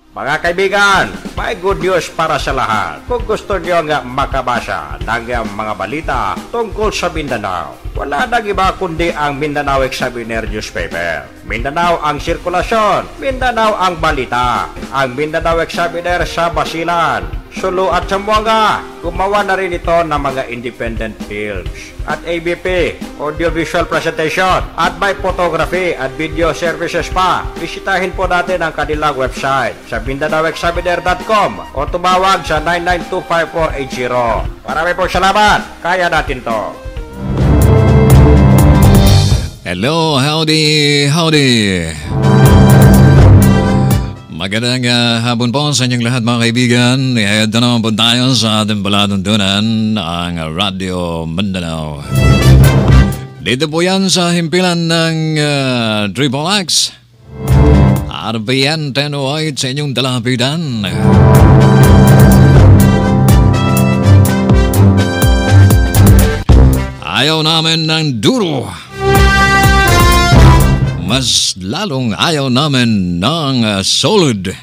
Mga kaibigan, may good news para sa lahat. Kung gusto nyo nga makabasa ng mga balita tungkol sa Mindanao, wala nang iba kundi ang Mindanao Examiner newspaper. Mindanao ang sirkulasyon, Mindanao ang balita. Ang Mindanao Examiner sa Basilan, Sulu at Zamboanga. Gumawa na rin ito ng mga independent films at ABP, audiovisual presentation, at may photography at video services pa. Bisitahin po natin ang kanilang website sa MindanaoExaminer.com o tumawag sa 9925480. Marami pong salamat. Kaya natin to. Hello, howdy. Magandang hapon po sa inyong lahat mga kaibigan. Ito naman po tayo sa ating palatuntunan ang Radio Mindanao. Dito po yan sa himpilan ng Triple X. RPN 1008 sa inyong dalapitan. Ayaw namin ng duro. Mas lalong ayaw namin ng solid.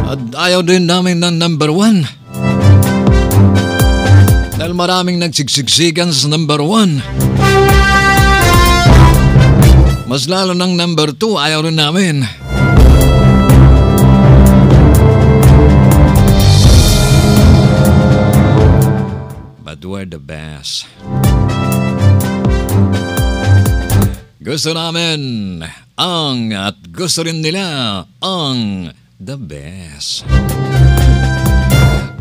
At ayaw din namin ng number 1. Dahil maraming nagsiksiksikan sa number 1. Mas lalo ng number 2 ayaw rin namin. But we're the best. Gusto namin ang at gusto rin nila ang the best.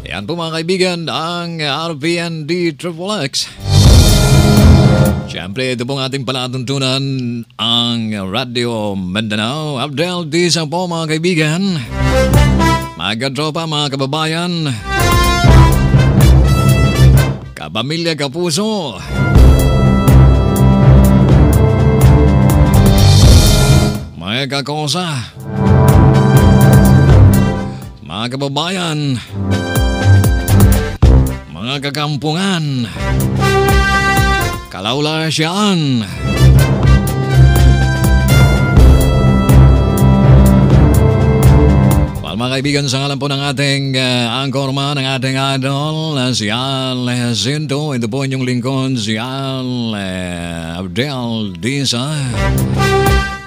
Yan po mga kaibigan ang RPND Triple X. Siyempre ito pong ating palatuntunan ang Radio Mindanao. Abdel Disa po mga kaibigan. Mga katropa, mga kababayan, kapamilya, kapuso, mga kakosa, mga kababayan, mga kakampungan, kalaulasyan, mga kaibigan, sa ngalan po ng ating anchorman, ng ating idol, si Al Jacinto. Ito po inyong lingkod, si Al Abdel Disa.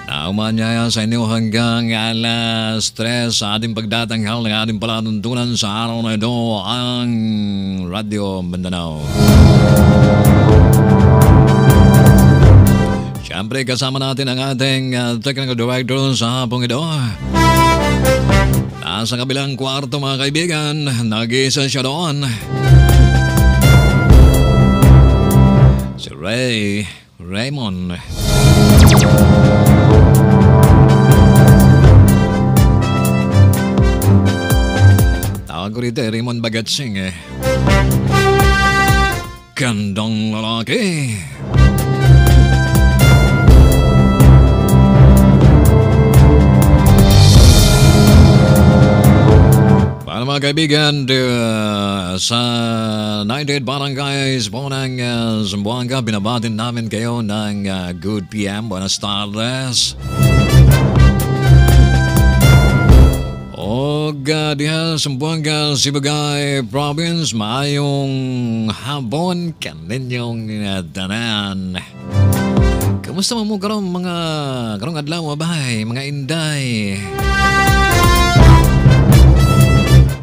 Naumanyaya sa inyo hanggang alas 3 sa ating pagdatanghal ng ating palatuntunan sa araw na ito, ang Radio Mindanao. Siyempre kasama natin ang ating technical director sa hapong ito. Nasa kabilang kwarto mga kaibigan, nag-isa siya doon. Si Raymond. Tawag ko rito Raymond Bagatsing Gandang lalaki. Para mga kaibigan, sa 98 Barangays po ng Zamboanga, binabatin namin kayo ng good PM. Buenas tardes. O diha Zamboanga, Sibugay Province, maayong hapon kaninyong tanan. Kamusta mo karong mga karong adlaw abay, mga inday?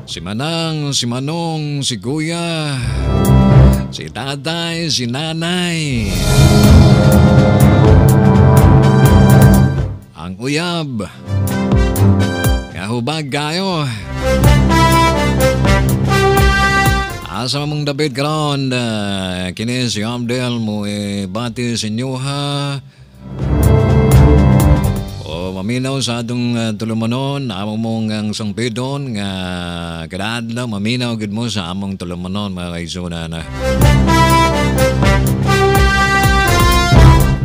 Si Manang, si Manong, si Kuya, si Tatay, si Nanay, ang uyab, kahubag kayo. Asa mong David karon, kini si Abdel mo bati sa inyo ha. Maminaw sa atong tulumanon, among mong ang sangpidon nga kadadlaw maminaw gid mo sa among tulumanon mga kaigsunan.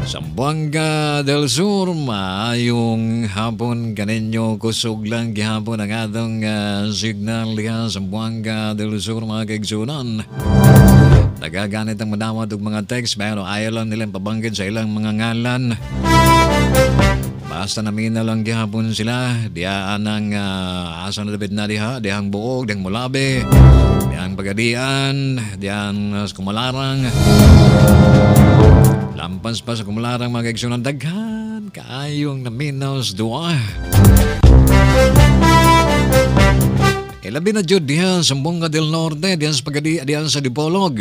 Zamboanga del Sur, maayong hapon kaninyo, kusog lang gihapon ang atong signal diha Zamboanga del Sur mga kaigsunan. nagaganit ang madawat og mga text pero ayaw lang nilang pabanggit sa ilang mga ngalan. Basta naminaw lang gihapon sila, diyaan ang asa na David na dihang buog, dihang mulabi, dihang pagadian, dihang kumalarang. Lampas pa sa kumalarang mga kaigsunan daghan, kaayong naminaw sa duwa. Ilabi na jud diyan sa Bunga del Norte, diyan sa pagadi, diyan sa Dipolog.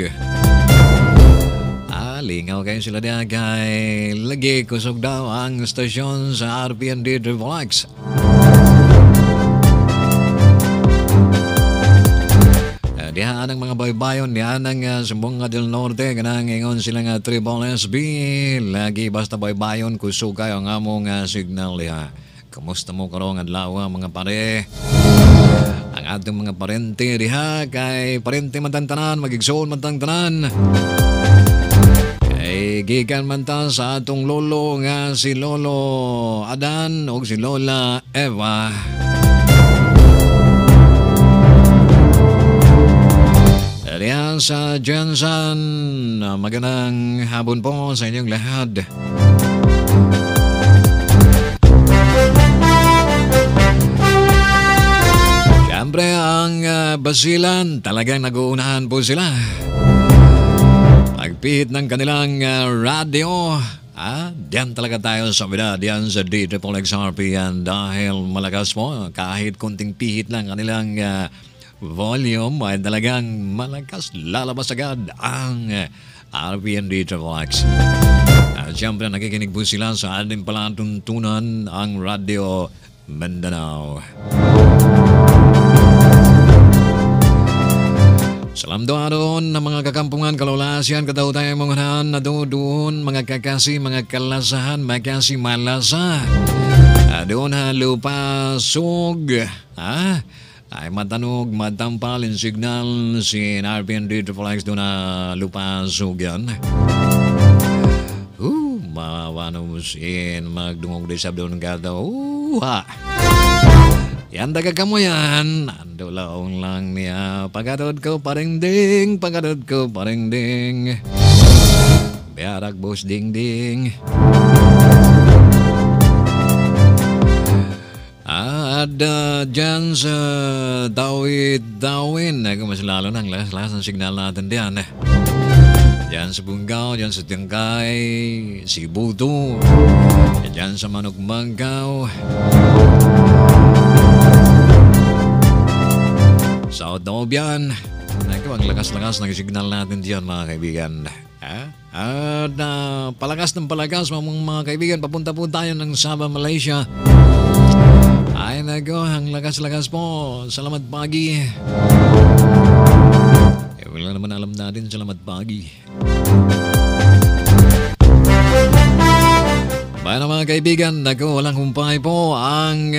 Lingaw kayo sila diyan kay lagi kusog daw ang stasyon sa RPND Triple-X. Diyan ang mga baybayon, diyan ang Bunga del Norte, kanang ingon sila nga Triple SB. Lagi basta baybayon, kusog kayo ang among signal diyan. Kamusta mo karong adlaw mga pare? Ang atong mga parente diha kay parente matantanan, magigsoon matantanan. Kay gikan man ta sa atong lolo nga si Lolo Adan o si Lola Eva. Diyan sa Jensen, magandang hapon po sa inyong lahat. Siyempre ang Basilan, talagang nag-uunahan po sila. Pagpihit ng kanilang radio, diyan talaga tayo sa vida, diyan sa DXXRP yan dahil malakas po, kahit konting pihit lang kanilang volume ay talagang malakas lalabas agad ang RPND Triple-X. At siyempre nakikinig po sila sa ating palatuntunan ang Radio Mindanao. Salam doa doon na mga kakampungan, kalulasian, kataw tayo mga na doon, mga kakasi, mga kalasahan, makasi malasa. Doon lupasog, ay matanog, matampalin signal si RPND Triple-X doon na lupasog yan. Mawanusin, magdungog di sab doon kataw. Yan daga kamo yan. Ando laong lang niya. Pagadod ko paring ding. Pagadod ko paring ding. Biarak bos ding ding. Ada dyan sa Dawid-Dawin. Mas lalo ng las-las ang signal natin diyan. Diyan sa Bungaw, diyan sa Tiangkay, Sibuto, diyan sa Manugmanggaw. Sa Otobian, ang lakas-lakas ng signal natin diyan mga kaibigan. At palakas ng palakas mga kaibigan, papunta po tayo ng Sabah, Malaysia. Ay nago, ang lakas-lakas po. Salamat pagi. Wala naman alam natin, salamat pagi. Bayan mga kaibigan, walang humpay po ang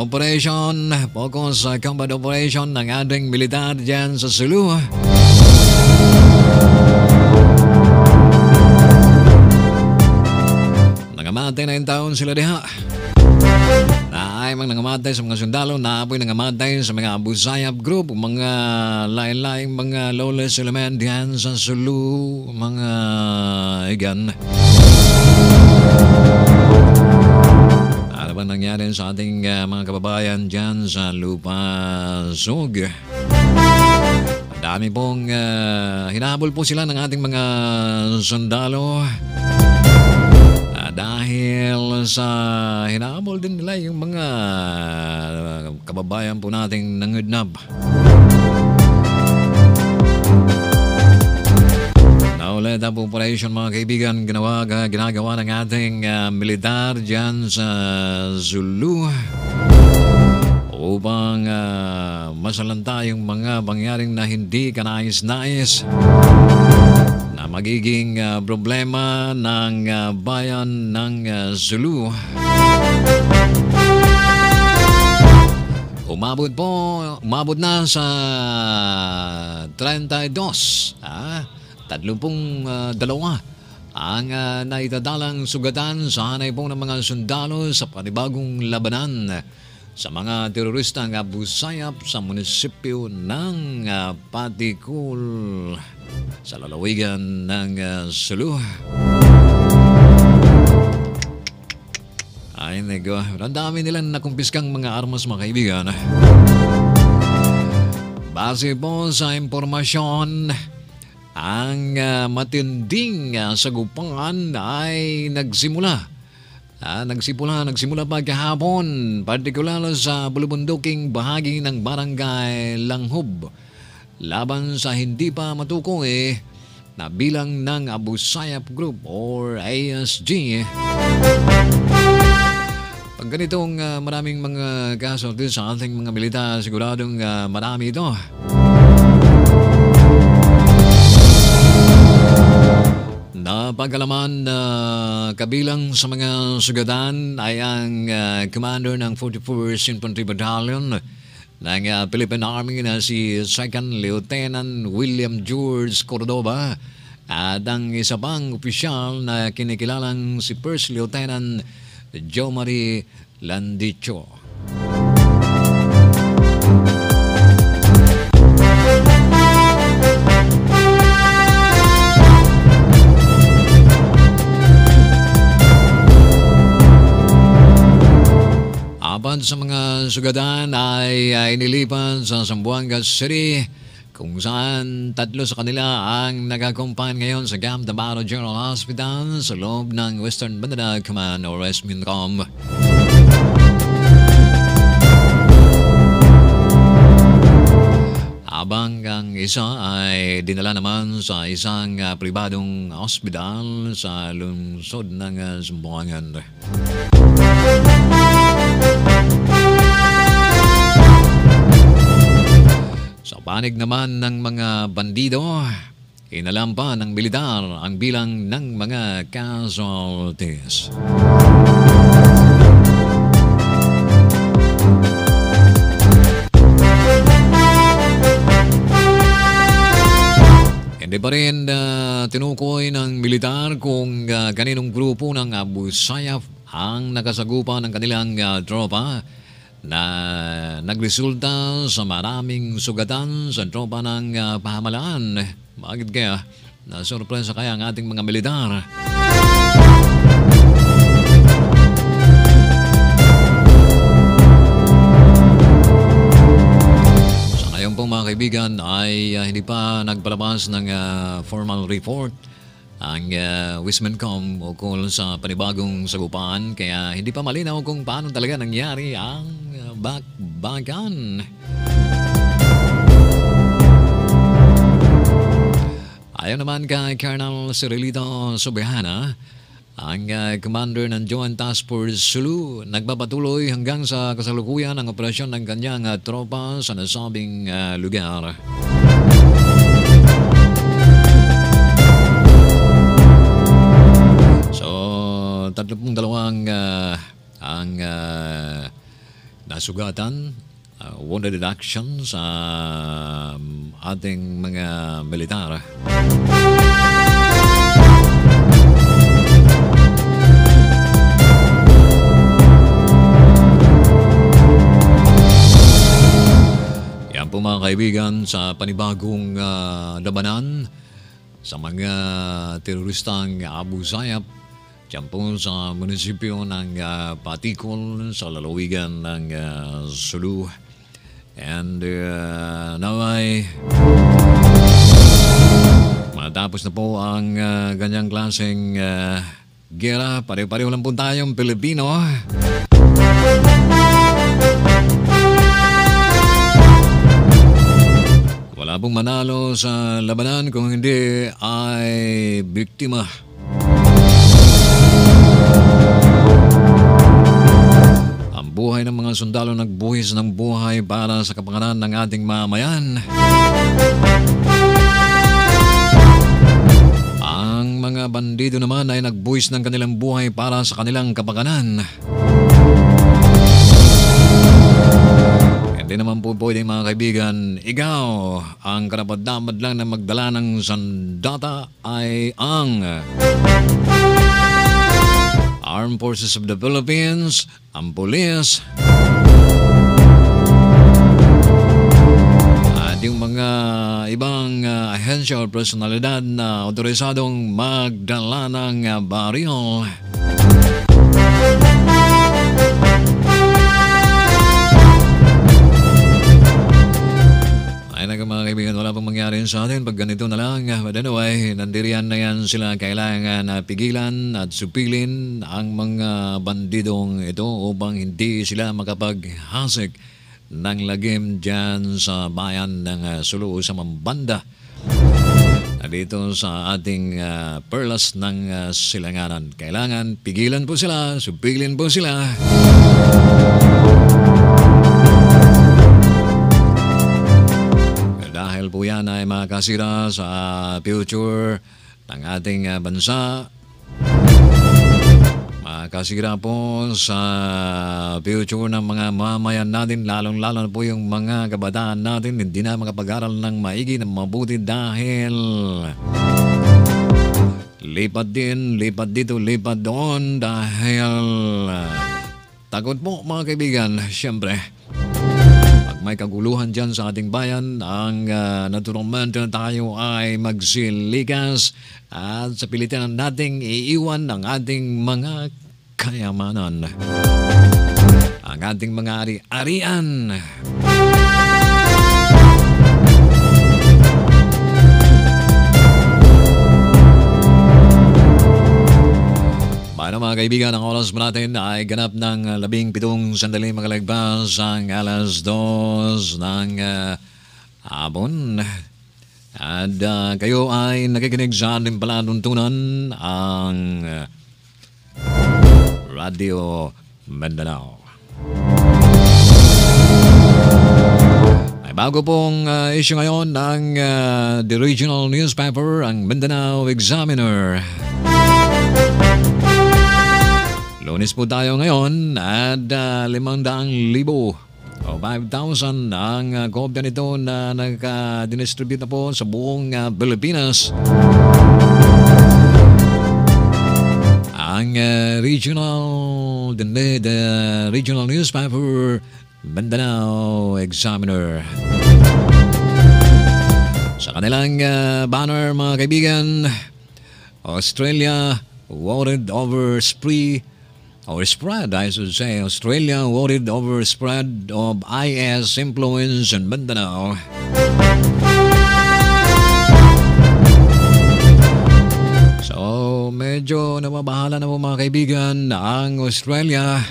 operation, focus combat operation ng ating militar dyan sa Sulu. Nangamatay na yung taon sila diha. Naay mga nangamatay sa mga sundalo, naapoy nangamatay sa mga Abu Sayyaf group, mga lain-laing mga lawless element diyan sa Sulu, mga igan. Ano ba nangyari sa ating mga kababayan dyan sa Lupasog? Dami pong hinahabol po sila ng ating mga sundalo. Dahil sa hinahabol din nila yung mga kababayan po nating nangudnab. Naulit ang operation mga kaibigan ginagawa ng ating militar dyan sa Zulu upang masalanta yung mga pangyaring na hindi kanais-nais na magiging problema ng bayan ng Zulu. Umabot na sa 32. 32 ang naitadalang sugatan sa hanay po ng mga sundalo sa panibagong labanan sa mga terorista nga busayap sa munisipyo ng Patikul sa lalawigan ng Sulu. Ay, nego. Ang dami nilang nakumpiskang mga armas, mga kaibigan. Base po sa impormasyon, ang matinding sagupan ay nagsimula pagkahapon, partikular sa bulubunduking bahagi ng barangay Langhob, laban sa hindi pa matukoy na bilang ng Abu Sayyaf Group or ASG. Pag ganitong maraming mga kaso sa ating mga militar, siguradong marami ito. Napagkalaman na kabilang sa mga sugatan ay ang commander ng 44th Infantry Battalion ng Philippine Army na si 2nd Lieutenant William George Cordova at ang isa pang opisyal na kinikilalang si 1st Lieutenant Joe Marie Landicho. Apat sa mga sugatan ay inilipan sa Zamboanga City, kung saan 3 sa kanila ang nag-accompany ngayon sa Camp Tabato General Hospital sa loob ng Western Mindanao Command or WestMINCOM. Habang ang isa ay dinala naman sa isang pribadong ospital sa lungsod ng Zamboanga. Sa panig naman ng mga bandido, inalam pa ng militar ang bilang ng mga casualties. Hindi pa rin tinukoy ng militar kung kaninong grupo ng Abu Sayyaf ang nakasagupa ng kanilang tropa na nagresulta sa maraming sugatan sa tropa ng pahamalaan. Bakit kaya? Nasurpresa kaya ang ating mga militar? Sa ngayon po mga kaibigan ay hindi pa nagpalabas ng formal report ang WestMINCOM ukol sa panibagong sagupaan, kaya hindi pa malinaw kung paano talaga nangyari ang bakbakan. Ayon naman kay Colonel Cirilito Sobehana, ang commander ng Joint Task Force Sulu, nagpapatuloy hanggang sa kasalukuyan ang operasyon ng kanyang tropa sa nasabing lugar. So, 32 ang nasugatan, wounded action sa ating mga militar. Yan po mga kaibigan sa panibagong labanan sa mga teroristang Abu Sayyaf diyan po sa munisipyo ng Patikul sa lalawigan ng Sulu. And now ay matapos na po ang ganyang klaseng gera. Pare-pareho lang po tayong Pilipino. Wala pong manalo sa labanan kung hindi ay biktima. Ang buhay ng mga sundalo nagbuhis ng buhay para sa kapakanan ng ating mamayan. Ang mga bandido naman ay nagbuhis ng kanilang buhay para sa kanilang kapakanan. Hindi naman po pwede mga kaibigan, ikaw ang karapat-dapat lang na magdala ng sandata ay ang Armed Forces of the Philippines, ang Police, yung mga ibang ahensya o personalidad na otorisadong magdala ng baril. Ay naga mga kaibigan, wala pang mangyari sa atin pag ganito na lang. But anyway, nandiriyan na yan sila, kailangan pigilan at supilin ang mga bandidong ito upang hindi sila makapaghasik ng lagim dyan sa bayan ng Sulu sa Mambanda. Dito sa ating perlas ng silanganan. Kailangan pigilan po sila, supilin po sila. Dahil po yan ay makasira sa future ng ating bansa. Makasira po sa future ng mga mamayan natin, lalong-lalo po yung mga kabataan natin hindi na makapag-aral ng maigi, ng mabuti dahil lipat din, lipat dito, lipat doon dahil takot po mga kaibigan, syempre. Pag may kaguluhan dyan sa ating bayan, ang naturalmente tayo ay magsilikas at sa pilitan nating iiwan ang ating mga kayamanan, ang ating mga ari-arian. Paano mga kaibigan, ang oras mo natin ay ganap ng 17 sandali makalagpas ang alas 2 ng hapon. At kayo ay nakikinig sa ating palatuntunan ang Radio Mindanao. Ay bago pong issue ngayon ng the regional newspaper, ang Mindanao Examiner. Lunes po tayo ngayon at 500,000 o 5,000 ang kopya nito na nagka-distribute na po sa buong Pilipinas. Ang the regional newspaper Mindanao Examiner. Sa kanilang banner mga kaibigan, Australia worried over spread, I should say. Australia worried over spread of IS influence in Mindanao. So, medyo nababahala na po mga kaibigan ang Australia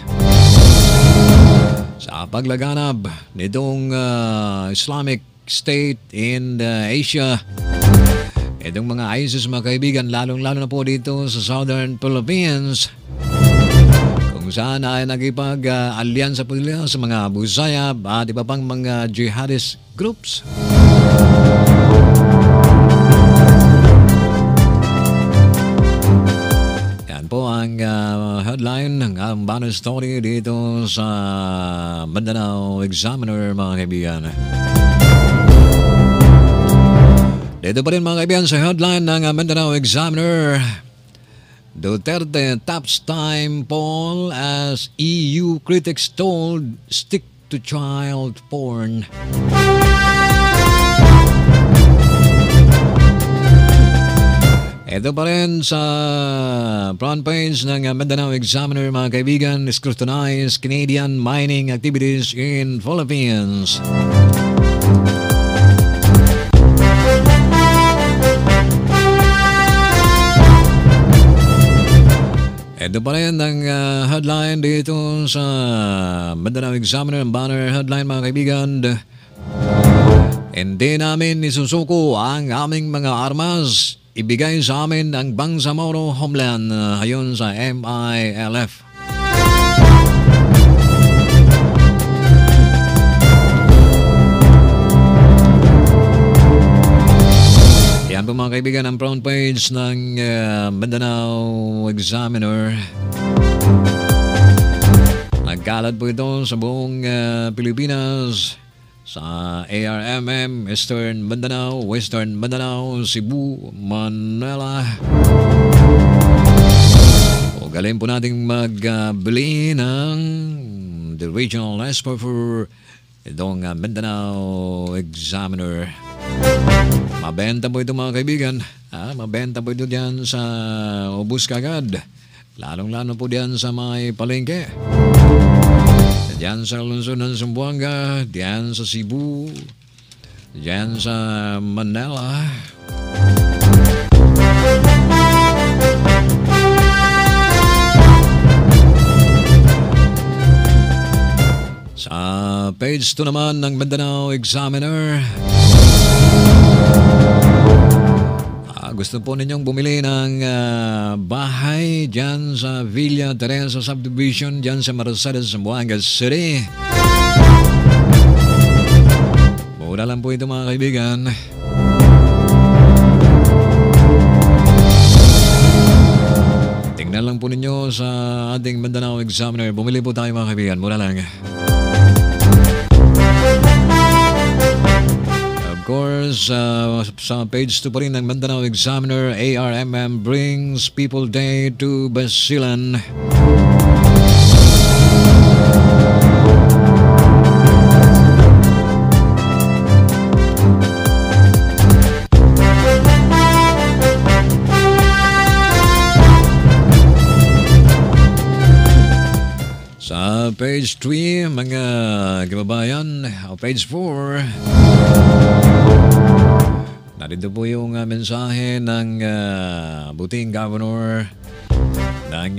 sa paglaganap nitong Islamic State in Asia. Itong mga ISIS mga kaibigan, lalong-lalo na po dito sa Southern Philippines, kung saan ay nakipag-alyansa po nila sa mga Abu Sayyaf at iba pang mga jihadist groups. Yan po ang headline ng banner story dito sa Mindanao Examiner mga kaibigan. Dito pa rin mga kaibigan sa headline ng Mindanao Examiner, Duterte tops time poll as EU critics told stick to child porn. Ito pa rin sa front page ng Mindanao Examiner mga kaibigan, scrutinize Canadian mining activities in Philippines. Ito pa rin ang headline dito sa Mindanao Examiner, ang banner headline mga kaibigan. Hindi namin isusuko ang aming mga armas, ibigay sa amin ang Bangsamoro Homeland, ayon sa MILF. Yan po mga kaibigan ang front page ng Mindanao Examiner. Nagkalat po ito sa buong Pilipinas, sa ARMM, Eastern Mindanao, Western Mindanao, Cebu, Manila. O galing po nating magbili ng the regional newspaper itong Mindanao Examiner. Mabenta po ito mga kaibigan. Mabenta po ito diyan sa ubus kagad. Lalong-lalo po diyan sa may palengke. Diyan sa lungsod ng Zamboanga, diyan sa Cebu, diyan sa Manila. Sa page 2 naman ng Mindanao Examiner, gusto po ninyong bumili ng bahay dyan sa Villa Teresa Subdivision dyan sa Mercedes, Zamboanga City. Mura lang po ito mga kaibigan. Tingnan lang po ninyo sa ating Mindanao Examiner. Bumili po tayo mga kaibigan. Mura lang. Of course, sa page 2 pa rin ng Mindanao Examiner, ARMM brings People Day to Basilan. Sa page 3, mga kababayan, page 4, narito po yung mensahe ng buting governor ng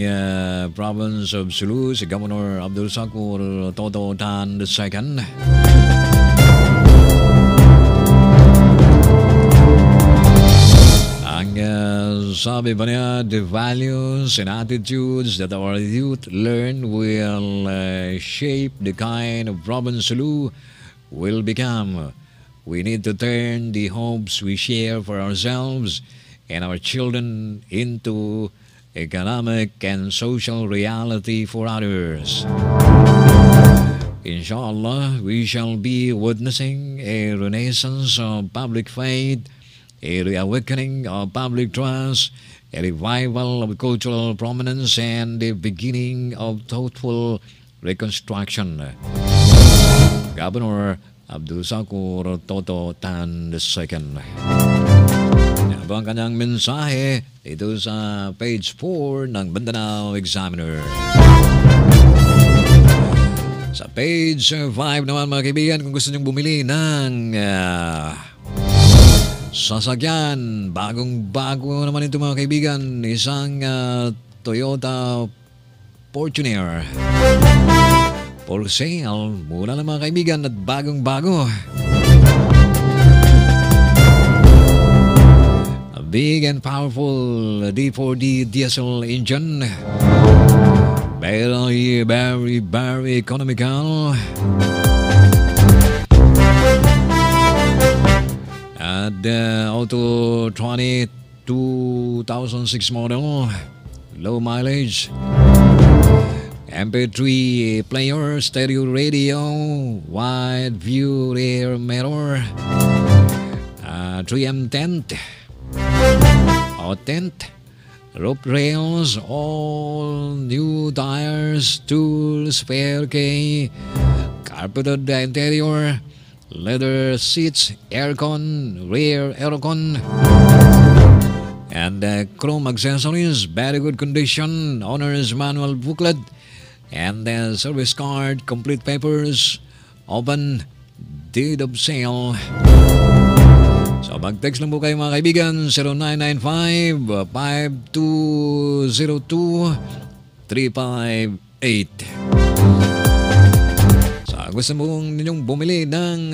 province of Sulu, si Governor Abdul Sakur Toto Tan II. Ang sabi ba niya, the values and attitudes that our youth learn will shape the kind of province Sulu will become. We need to turn the hopes we share for ourselves and our children into economic and social reality for others. Inshallah, we shall be witnessing a renaissance of public faith, a reawakening of public trust, a revival of cultural prominence, and the beginning of thoughtful reconstruction. Governor Abdul Sakur Toto Tan II. Yan po ang kanyang mensahe dito sa page 4 ng Mindanao Examiner. Sa page 5 naman mga kaibigan, kung gusto nyong bumili ng sasakyan, bagong-bago naman ito mga kaibigan, isang Toyota Fortuner. For sale, mura lang mga kaibigan at bagong-bago. A big and powerful D4D diesel engine. Very, very, very economical. At Auto 2006 model, low mileage. MP3 player, stereo radio, wide view rear mirror, 3M tent, roof rails, all new tires, tools, spare key, carpeted interior, leather seats, aircon, rear aircon, and chrome accessories, very good condition, owner's manual booklet, and the service card, complete papers, open, deed of sale. So mag-text lang po kayo mga kaibigan, 0995-5202-358. So gusto mong ninyong bumili ng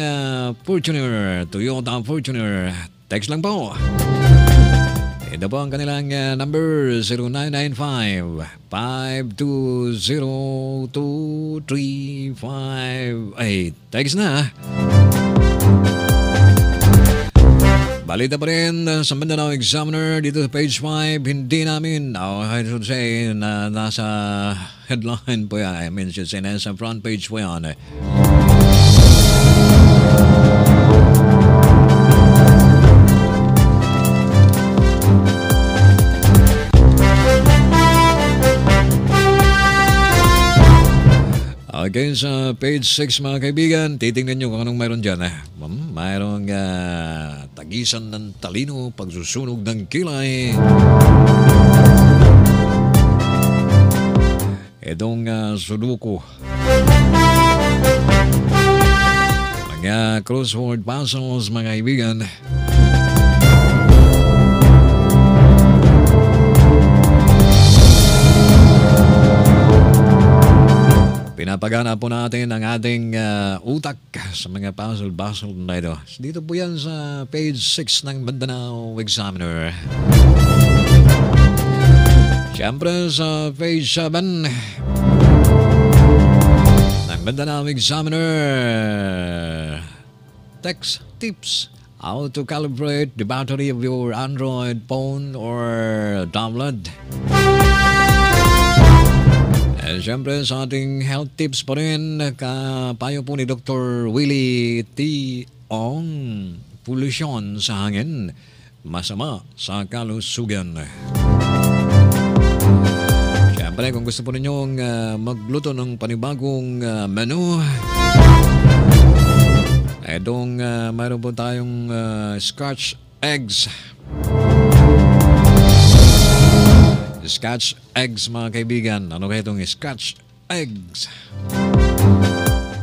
Fortuner, Toyota Fortuner, text lang po. Ito po ang kanilang number, 0995-520-2358. Text na. Balita pa rin sa Mindanao Examiner dito sa page 5. Hindi namin, I should say, na nasa headline po yan. I mean, should say, nasa front page po yan. Okay, sa page 6 mga kaibigan, titingnan nyo kung anong mayroon dyan. Mayroong tagisan ng talino, pagsusunog ng kilay. Itong sudoku. Mga crossword puzzles mga kaibigan. Pinapagana po natin ang ating utak sa mga puzzle-puzzle na ito. Dito po yan sa page 6 ng Mindanao Examiner. Siyempre sa page 7 ng Mindanao Examiner. Text tips. How to calibrate the battery of your Android phone or tablet. Siyempre sa ating health tips pa rin, kapayo po ni Dr. Willie T. Ong, polusyon sa hangin, masama sa kalusugan. Siyempre kung gusto po ninyong magluto ng panibagong menu, itong mayroon po tayong scratch eggs. Scratch eggs mga kaibigan. Ano kaya itong scratch eggs?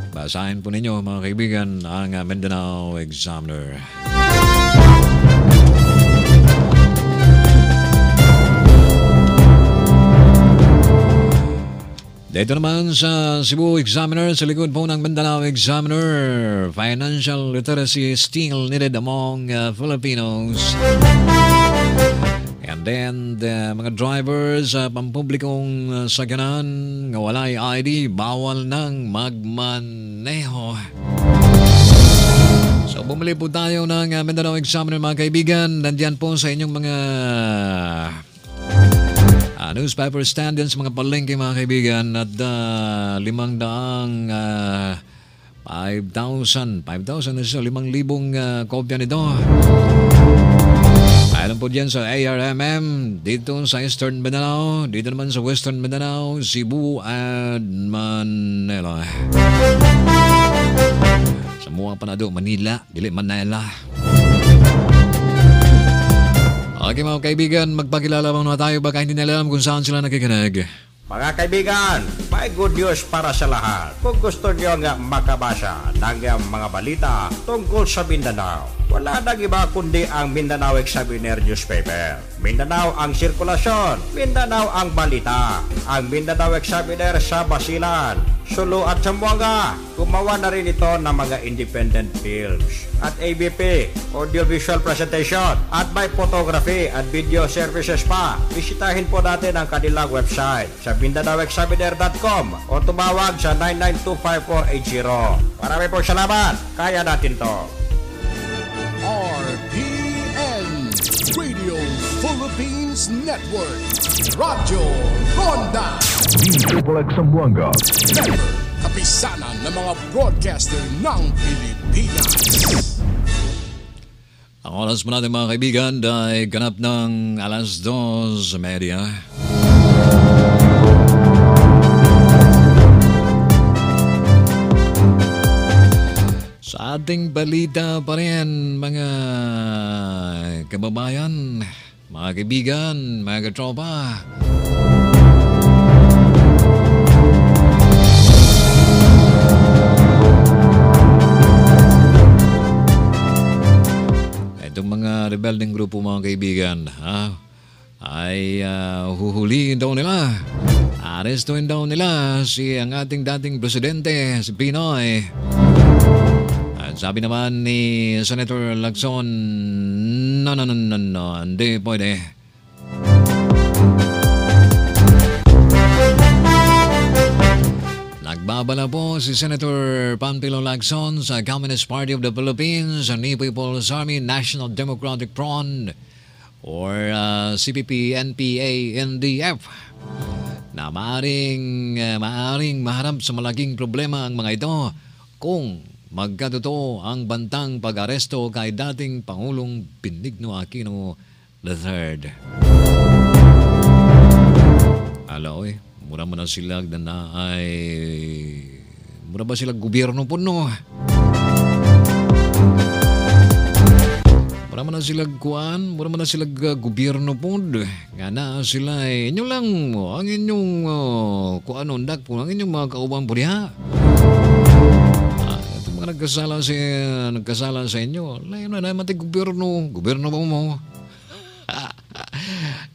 Basahin po ninyo mga kaibigan ang Mindanao Examiner. Dito naman sa Cebu Examiner, sa likod po ng Mindanao Examiner, financial literacy is still needed among Filipinos. And then, the mga drivers sa pampublikong sakyanan nga walay ID, bawal nang magmaneho. So, bumili po tayo ng Mindanao Examiner mga kaibigan. Nandiyan po sa inyong mga newspaper stand yan sa mga palengke mga kaibigan. At 5,000 na siya, 5,000 kopya nito. Alam po dyan sa ARMM, dito sa Eastern Mindanao, dito naman sa Western Mindanao, Cebu at Manila. Sa mga panado, Manila, dili Manila. Okay mga kaibigan, magpakilala muna tayo baka hindi nila alam kung saan sila nakikinig. Mga kaibigan, may good news para sa lahat. Kung gusto nyo nga makabasa ng mga balita tungkol sa Mindanao, wala nang iba kundi ang Mindanao Examiner newspaper. Mindanao ang sirkulasyon, Mindanao ang balita. Ang Mindanao Examiner sa Basilan, Sulu at Zamboanga. Gumawa na rin ito ng mga independent films at ABP, audiovisual presentation at by photography at video services pa. Bisitahin po natin ang kanilang website sa MindanaoExaminer.com o tumawag sa 9925480. Marami pong salamat. Kaya natin to. RPN Radio Philippines Network Radyo Ronda Triple X Zamboanga. Kapisanan ng mga broadcaster ng Pilipinas. Ang oras po natin mga kaibigan ay ganap ng 2:30. Sa ating balita pa rin mga kababayan, mga kaibigan, mga katropa. Itong mga rebelding grupo mga kaibigan ay huhulihin daw nila. Arestuhin daw nila ang ating dating presidente, si Pinoy. At sabi naman ni Senator Lacson, no, hindi pwede. Nagbabala po si Senator Panfilo Lacson sa Communist Party of the Philippines and the People's Army National Democratic Front or CPP-NPA-NDF na maaring maharap sa malaking problema ang mga ito kung magkatotoo ang bantang pag-aresto kay dating Pangulong Benigno Aquino III. Aloy, mura mo na silag na ay Mura ba sila gobyerno po no? Mura man na sila kuan, mura man na sila gobyerno po. Nga na sila inyo lang ang inyong kuan undak po, ang inyong mga kauban po diha. Ito mga nagkasala sa inyo. Layo na naman tayo gobyerno ba mo?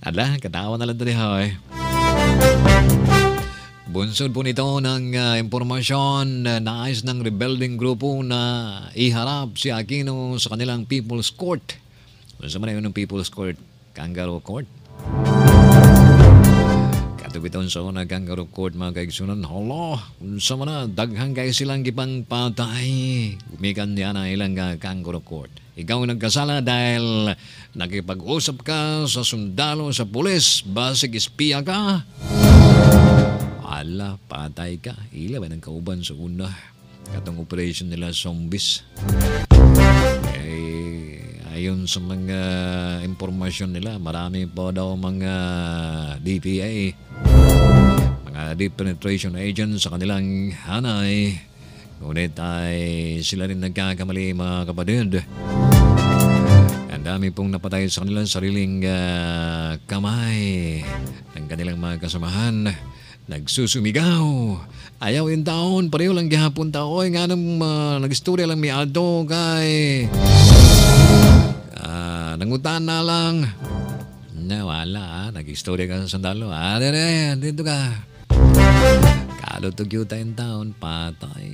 Ala, katawa na lang ito diha eh. Bunsod po nito ng impormasyon na nais ng rebelding grupo na iharap si Aquino sa kanilang People's Court. Sa man yun ng People's Court? Kangaroo Court? Katubiton sa una Kangaroo Court mga kaigsunan. Hala, sa man daghang kayo silang gipang patay. Gumikan niya na ilang Kangaroo Court. Ikaw nagkasala dahil nakipag-usap ka sa sundalo sa pulis, basig espiya ka. Ala, patay ka. Ila ba ng kauban sa una? Katong operation nila zombies. Ayon sa mga impormasyon nila, marami pa daw mga DPA, mga deep penetration agents sa kanilang hanay. Ngunit ay sila rin nagkakamali mga kapatid. Ang dami pong napatay sa kanilang sariling kamay ng kanilang mga kasamahan. Nagsusumigaw. Ayaw yung taon. Pareho lang gihapon tao. Nga nang nag-istorya lang may ato kay nangutan na lang. Wala nag-istorya ka sa sandalo. Dito ka. Kalutog yung tayong taon. Patay.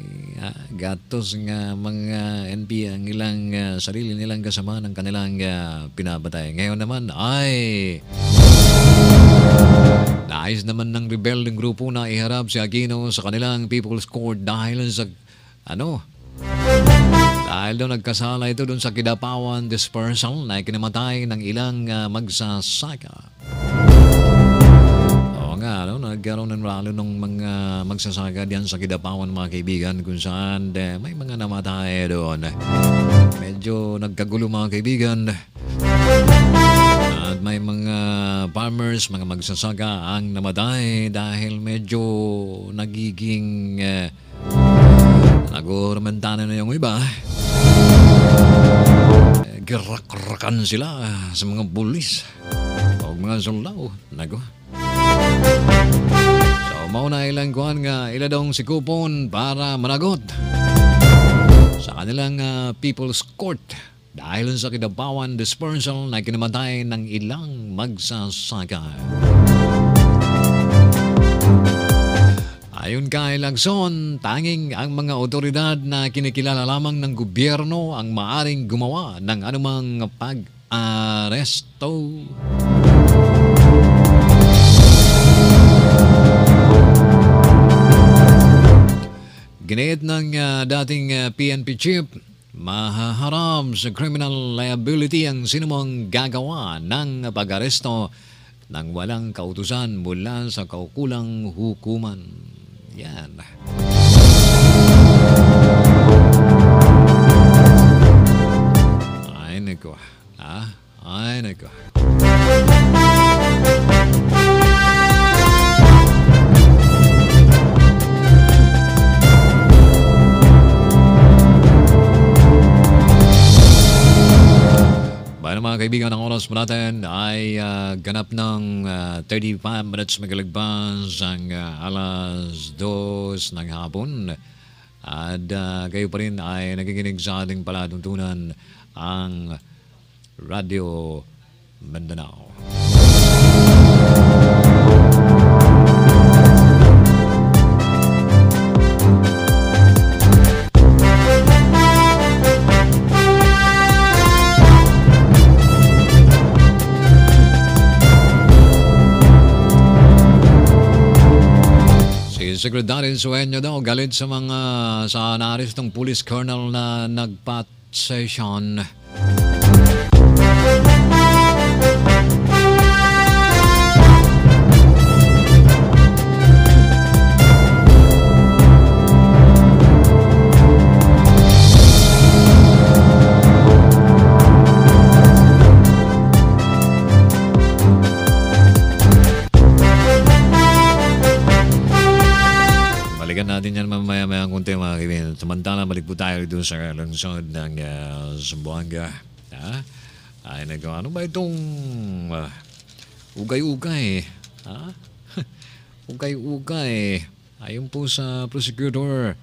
Gatos nga mga NP ang ilang sarili nilang kasama ng kanilang pinabatay. Ngayon naman ay nais naman ng rebelding grupo na iharap si Aquino sa kanilang People's Court dahil sa dahil daw nagkasala ito doon sa Kidapawan dispersal na ikinamatay ng ilang magsasaka. Oo nga, nagkaroon ng rally ng mga magsasaka diyan sa Kidapawan mga kaibigan kung saan may mga namatay doon. Medyo nagkagulo mga kaibigan. At may mga farmers, mga magsasaka ang namatay dahil medyo nagiging nagurmentanan na yung iba. Girak-rakan sila sa mga pulis o mga sundalo. So, mauna ilang kuhan nga iladong si Kupon para managot sa kanilang People's Court. Dahil sa Kidapawan dispersal na kinamatay ng ilang magsasaka. Ayon kay Lagson, tanging ang mga otoridad na kinikilala lamang ng gobyerno ang maaring gumawa ng anumang pag-aresto. Giniit ng dating PNP chief, mahaharap sa criminal liability ang sinumang gagawa ng pag-aresto nang walang kautusan mula sa kaukulang hukuman. Yan. Ay, nako. Ay, nako. Bayan mga kaibigan, ang oras po natin ay ganap ng 35 minutes magalagpas ang alas 2 ng hapon. At kayo pa rin ay nakikinig sa ating palatuntunan ang Radio Mindanao. Secretary Sueño daw galit sa mga sa naarestong police colonel na nagpat-session. Natin yan mamaya-maya kunti kaibigan. Samantala, balik po tayo dito sa lungsod ng Zamboanga. Ay, ano ba itong ugay-ugay? Ugay-ugay. Ayon po sa prosecutor,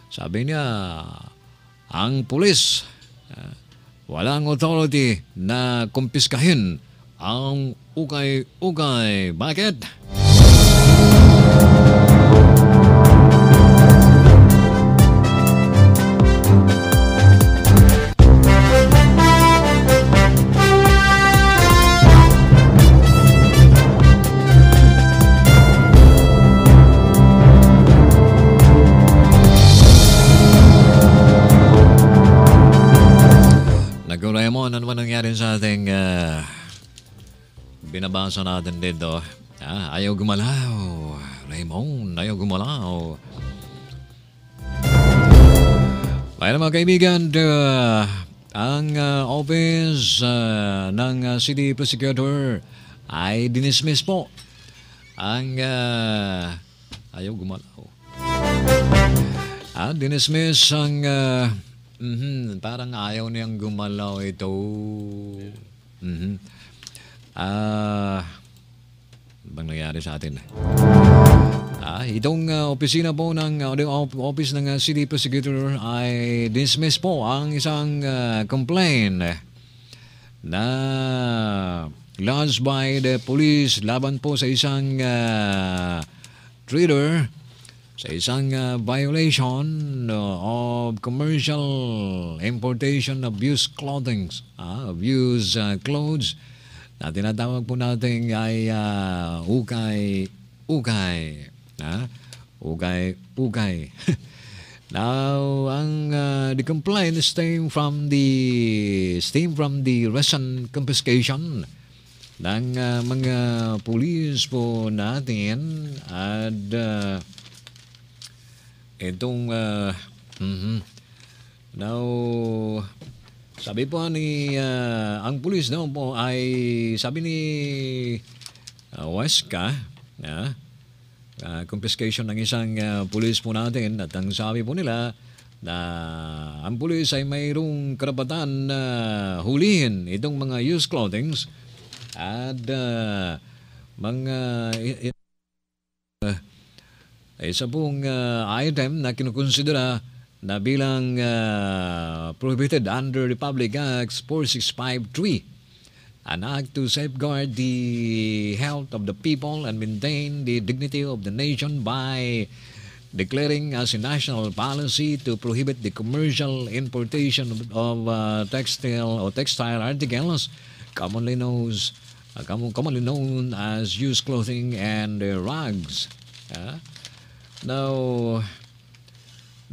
sabi niya, ang pulis walang authority na kumpiskahin ang ugay-ugay. Bakit? Raymond, ano ba nangyari sa ating binabasa natin dito? Ayaw gumalaw. Raymond, ayaw gumalaw. Kaya mga kaibigan, ang office ng City Prosecutor ay dinismiss po ang ayaw gumalaw. Dinismiss ang parang ayaw niyang gumalaw ito. Bang nangyari sa atin? Itong opisina po ng office ng City Prosecutor ay dismiss po ang isang complaint na lodged by the police laban po sa isang trader sa isang violation of commercial importation of used clothing, used clothes na tinatawag po natin ay ukay. Now, the complaint stem from the recent confiscation ng mga pulis po natin at itong now sabi po ni ang pulis daw po ay sabi ni Weska confiscation ng isang pulis po natin at ang sabi po nila na ang pulis ay mayroong karapatan na hulihin itong mga used clothing at mga isa pong item na kinukonsidera na bilang prohibited under Republic Act 4653, an act to safeguard the health of the people and maintain the dignity of the nation by declaring as a national policy to prohibit the commercial importation of textile articles commonly known as used clothing and rugs. Now,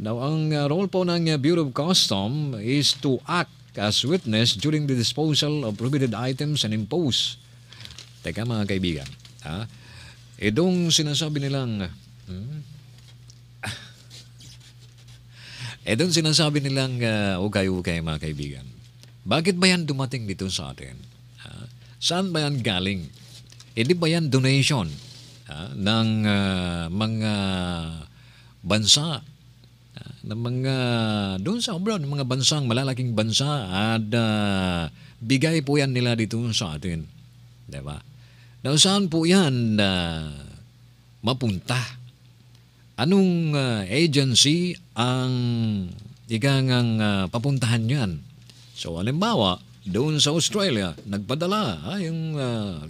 ang role po ng Bureau of Customs is to act as witness during the disposal of prohibited items and impose. Teka mga kaibigan, itong sinasabi nilang ukay-ukay mga kaibigan. Bakit ba yan dumating dito sa atin? Saan ba yan galing? Hindi ba yan donation ng mga bansa ng mga doon sa abroad, ng mga bansang malalaking bansa at bigay po yan nila dito sa atin, diba? Now, saan po yan mapunta? Anong agency ang ikangang papuntahan yan? So, halimbawa, doon sa Australia, nagpadala. Yung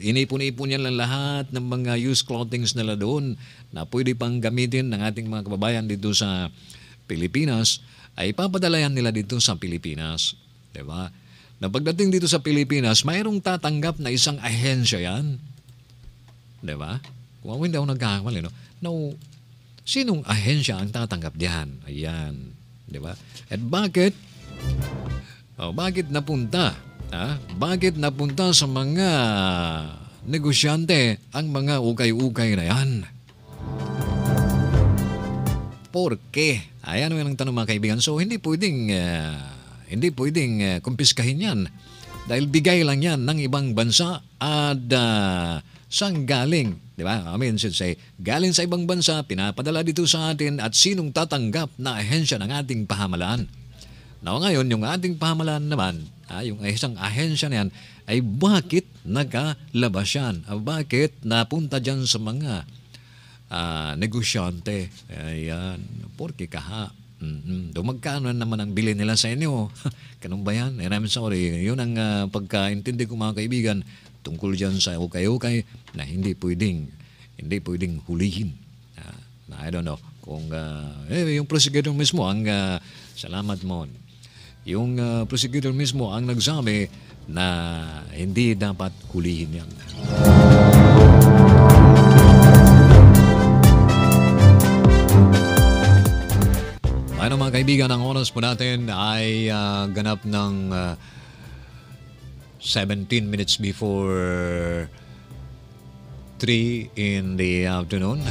inipon-ipon yan lang lahat ng mga used clothings nila doon na pwede pang gamitin ng ating mga kababayan dito sa Pilipinas, ay papadala yan nila dito sa Pilipinas. Diba? Na pagdating dito sa Pilipinas, mayroong tatanggap na isang ahensya yan. Diba? Kung hindi ako nagkakamali, no? Now, sinong ahensya ang tatanggap diyan? Ayan. Diba? At bakit napunta? Bakit napunta sa mga negosyante ang mga ukay-ukay na yan? Porke? Ayan ang tanong mga kaibigan. So, hindi pwedeng kumpiskahin yan. Dahil bigay lang yan ng ibang bansa at Saan galing? Di ba? I mean, should say, galing sa ibang bansa, pinapadala dito sa atin at sinong tatanggap na ahensya ng ating pahamalaan. Now, ngayon, yung ating pahamalaan naman, yung isang ahensya na yan, ay bakit nakalabas yan? Bakit napunta dyan sa mga negosyante? Ayan, porke kaha. Magkano naman ang bili nila sa inyo? Ganun ba yan? And I'm sorry, yun ang pagkaintindi ko mga kaibigan tungkol dyan sa ukay-ukay na hindi pwedeng hulihin. I don't know kung yung prosecutor mismo ang salamat mo. Yung prosecutor mismo ang nagsabi na hindi dapat hulihin yan. Ano mga kaibigan, ang oras po natin ay ganap ng 17 minutes before 3 in the afternoon.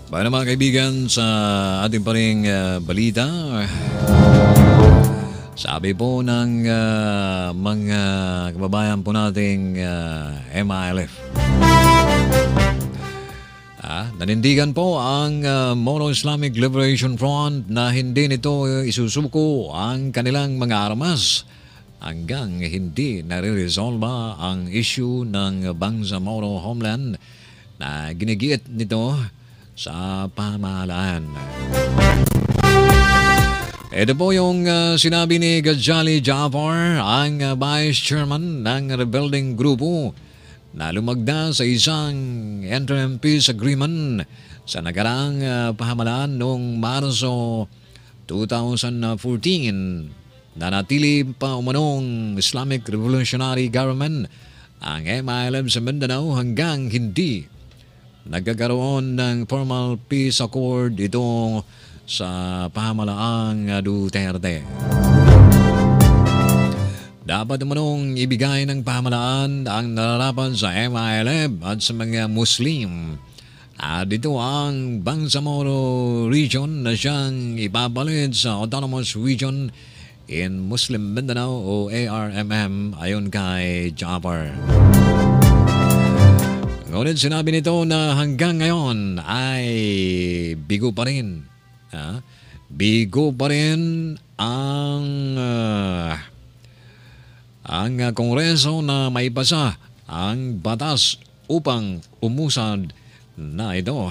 Para mga kaibigan, sa ating pa ring balita, sabi po ng mga kababayan po nating MILF, nanindigan po ang Moro Islamic Liberation Front na hindi nito isusuko ang kanilang mga armas hanggang hindi nare-resolba ang issue ng Bangsamoro Homeland na ginigiit nito sa pamahalaan. Ito po yung sinabi ni Ghazali Jafar, ang Vice Chairman ng rebuilding grupo na lumagda sa isang interim peace agreement sa nagaraang pamahalaan noong Marso 2014 na natili pa umanong Islamic Revolutionary Government ang MILF sa Mindanao hanggang hindi nagkakaroon ng formal peace accord ito sa pamahalaang Duterte. Dapat namanong ibigay ng pamahalaan ang nararapat sa MILF at sa mga Muslim. At ito ang Bangsamoro Region na siyang ipapalit sa Autonomous Region in Muslim Mindanao o ARMM ayon kay Jafar. Ngunit sinabi nito na hanggang ngayon ay bigo pa rin. Bigo pa rin ang Kongreso na maipasa ang batas upang umusad na ito.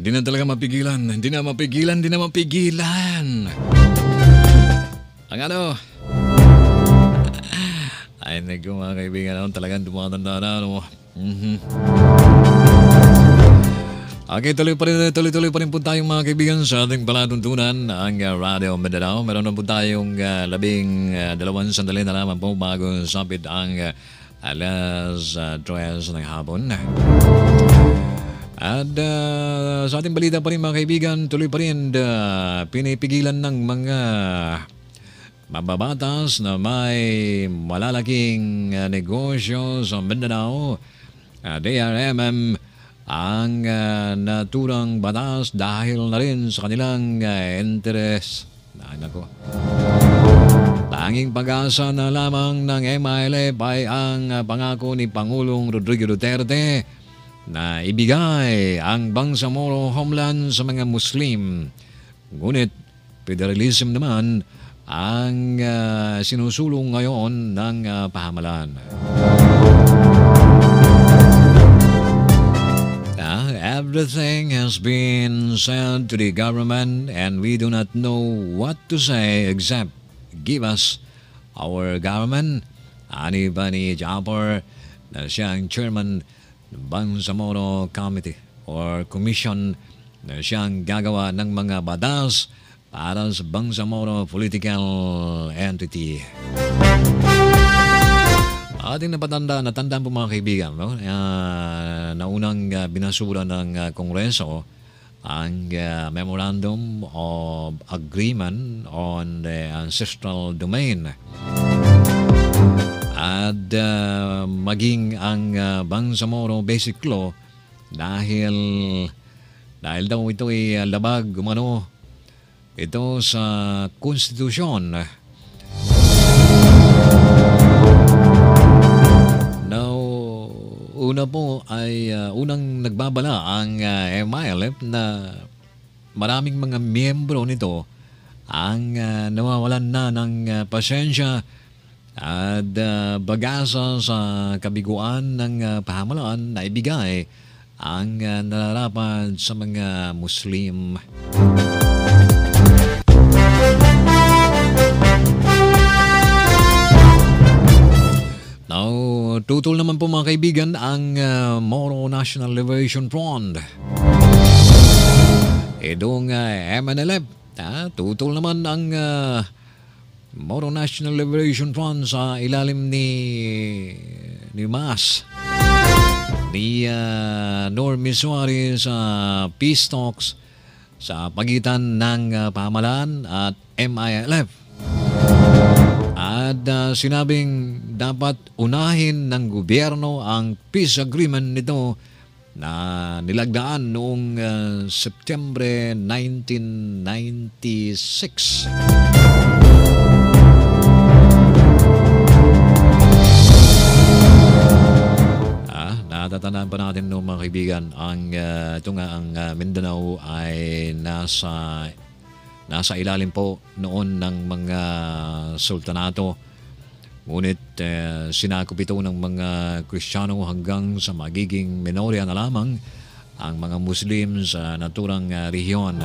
Hindi na talaga mapigilan. Hindi na mapigilan. Ang ano? Ay, naku mga kaibigan, talagang tumatanda na, ano? Okay, tuloy pa rin po tayong mga kaibigan sa ating palatuntunan ang Radio Mindanao. Meron na po tayong 12 sandali na lamang po bago sapit ang alas 3 ng hapon. At sa ating balita pa rin mga kaibigan, tuloy pa rin pinipigilan ng mga mababatas na may malalaking negosyo sa Mindanao. DRMM ang naturang batas dahil na rin sa kanilang interes. Nako. Tanging pag-asa na lamang ng MILF ay ang pangako ni Pangulong Rodrigo Duterte na ibigay ang Bangsamoro homeland sa mga Muslim. Ngunit federalism naman ang sinusulong ngayon ng pahamalan. Everything has been said to the government and we do not know what to say except give us our government. Ani ba ni Japor na siyang chairman ng Bangsamoro Committee or Commission na siyang gagawa ng mga batas para sa Bangsamoro political entity. Ating natandaan po mga kaibigan, no? Naunang binasura ng Kongreso ang Memorandum of Agreement on the Ancestral Domain. At maging ang Bangsamoro Basic Law dahil daw ito ay labag umano ito sa konstitusyon. Una po ay unang nagbabala ang MILF na maraming mga miyembro nito ang nawawalan na ng pasensya at bagasa sa kabiguan ng pahamalaan na ibigay ang nararapat sa mga Muslim. Now, tutol naman po mga kaibigan ang Moro National Liberation Front. Itong MNLF, tutol naman ang Moro National Liberation Front sa ilalim ni MAS, ni Normy Suarez sa peace talks sa pagitan ng pamahalaan at MILF. At sinabing dapat unahin ng gobyerno ang peace agreement nito na nilagdaan noong September 1996. Natatandaan pa natin noong mga kaibigan ang ito nga ang Mindanao ay nasa ilalim po noon ng mga sultanato. Ngunit sinakop ito ng mga Kristiyano hanggang sa magiging minorya na lamang ang mga Muslim sa naturang rehiyon.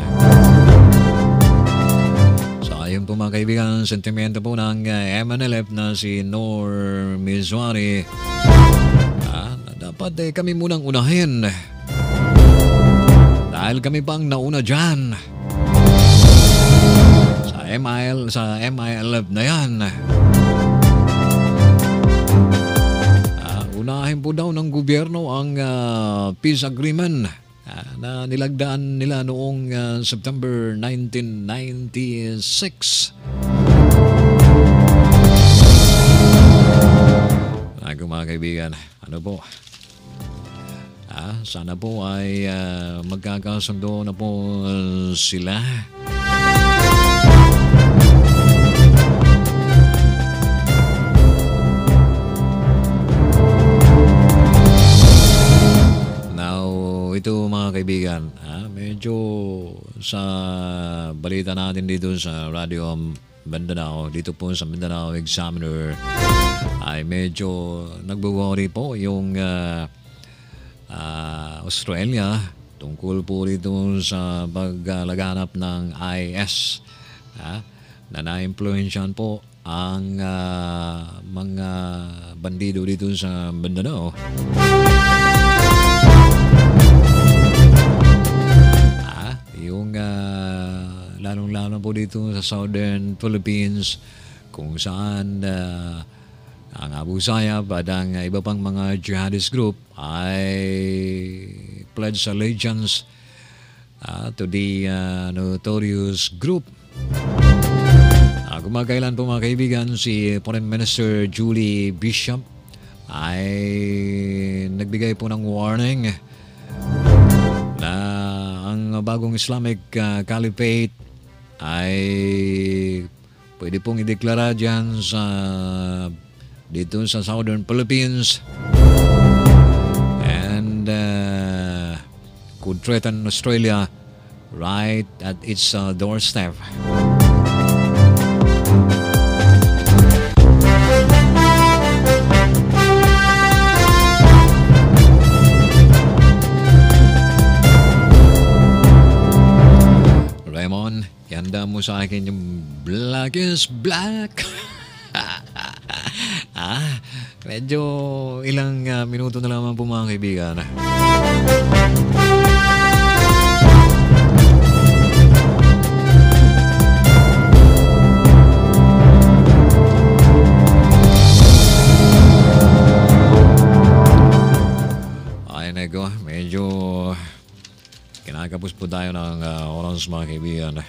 So ayun po mga kaibigan, sentimento po ng MNLF na si Normy Suarez na dapat kami munang unahin dahil kami pang nauna dyan sa MILF na yan. Unahin po daw ng gobyerno ang peace agreement na nilagdaan nila noong September 1996. Mga kaibigan, ano po? Sana po ay magkakasundo na po sila. Ito mga kaibigan, medyo sa balita natin dito sa Radio Mindanao, dito po sa Mindanao Examiner, ay medyo nagbo-worry po yung Australia tungkol po dito sa paglaganap ng IS na na-influensyan po ang mga bandido dito sa Mindanao. Yung lalong-lalo po dito sa Southern Philippines kung saan ang Abu Sayyaf at ang iba pang mga jihadist group ay pledge allegiance to the notorious group. Kumakailan po mga kaibigan, si Foreign Minister Julie Bishop ay nagbigay po ng warning na ang bagong Islamic Caliphate ay pwede pong ideklara dyan dito sa Southern Philippines and could threaten Australia right at its doorstep. Raymond, ihanda mo sa akin yung black is black. Medyo ilang minuto na lamang po mga kaibigan. Ay nego, medyo kinakapos po tayo ng oras mga kaibigan.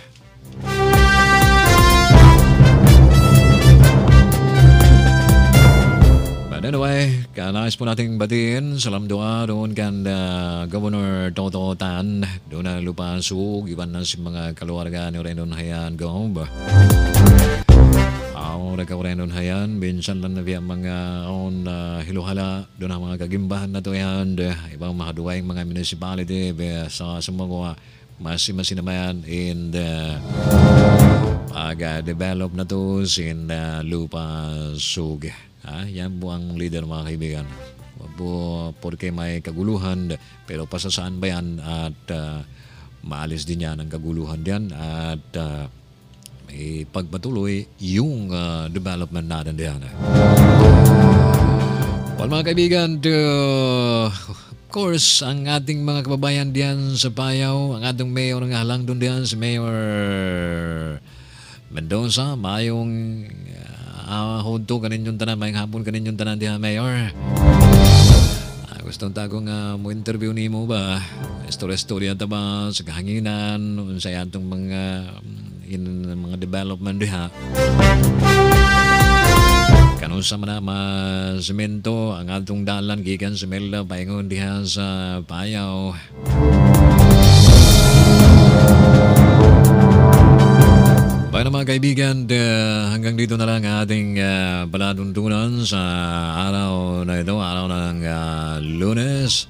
But anyway, kanais po nating batiin salam doa doon kan Governor Toto Tan doon na lupa sug iban na si mga keluarga ni Rendon Hayan Gob. Ang Rendon Hayan binsan lang na via mga hiluhala doon ang mga kagimbahan na to yan ibang mahaduway mga municipality sa mga masinamayan in the develop na to sin lupa sug. Yan po ang leader mga kaibigan. Po, porque may kaguluhan pero pasasaan ba yan at maalis din yan ang kaguluhan diyan at may pagpatuloy yung development natin diyan. Well mga kaibigan, of course, ang ating mga kababayan diyan sa Payaw, ang ating mayor ng halang doon diyan, si Mayor Mendoza, mayong hodto kanin yung tanan, mayang hapon kanin yung tanan diyan, Mayor. Gustong tago nga mo interview ni mo ba? Istorya-storya ta ba sa kahanginan, unsay atong mga mga development diha. Kanun sa mga semento ang atong dalan gikan sa Melda paingon diha sa Payaw. Bayan mga kaibigan, hanggang dito na lang ating paladuntunan sa araw na ito, araw ng Lunes.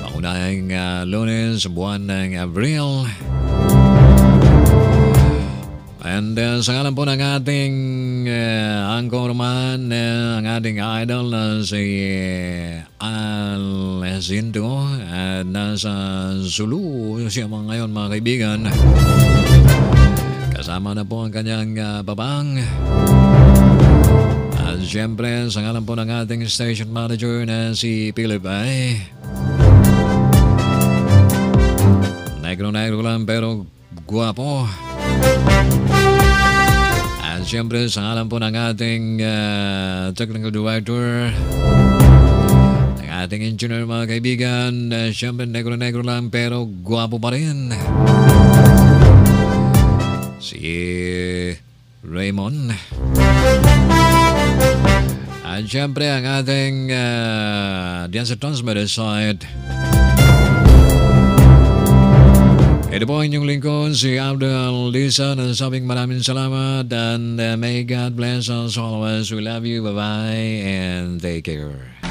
Pangunahing Lunes, buwan ng Abril. And sa ngalan po ng ating anchorman, ang ating idol na si Al Jacinto at nasa Sulu siya ngayon mga kaibigan. Kasama na po ang kanyang babang. At siyempre, sa ngalan po ng ating station manager na si Philip ay negro-negro lang pero guwapo. At siyempre, sa ngalan po ng ating technical director, ng ating engineer mga kaibigan, siyempre negro-negro lang pero guwapo pa rin. Si Raymond. At siyempre ang ating diyan sa transmitter side. Ito po ang inyong lingkod, si Abdel Lisa, na sabing maraming salamat and may God bless us always. We love you. Bye-bye and take care.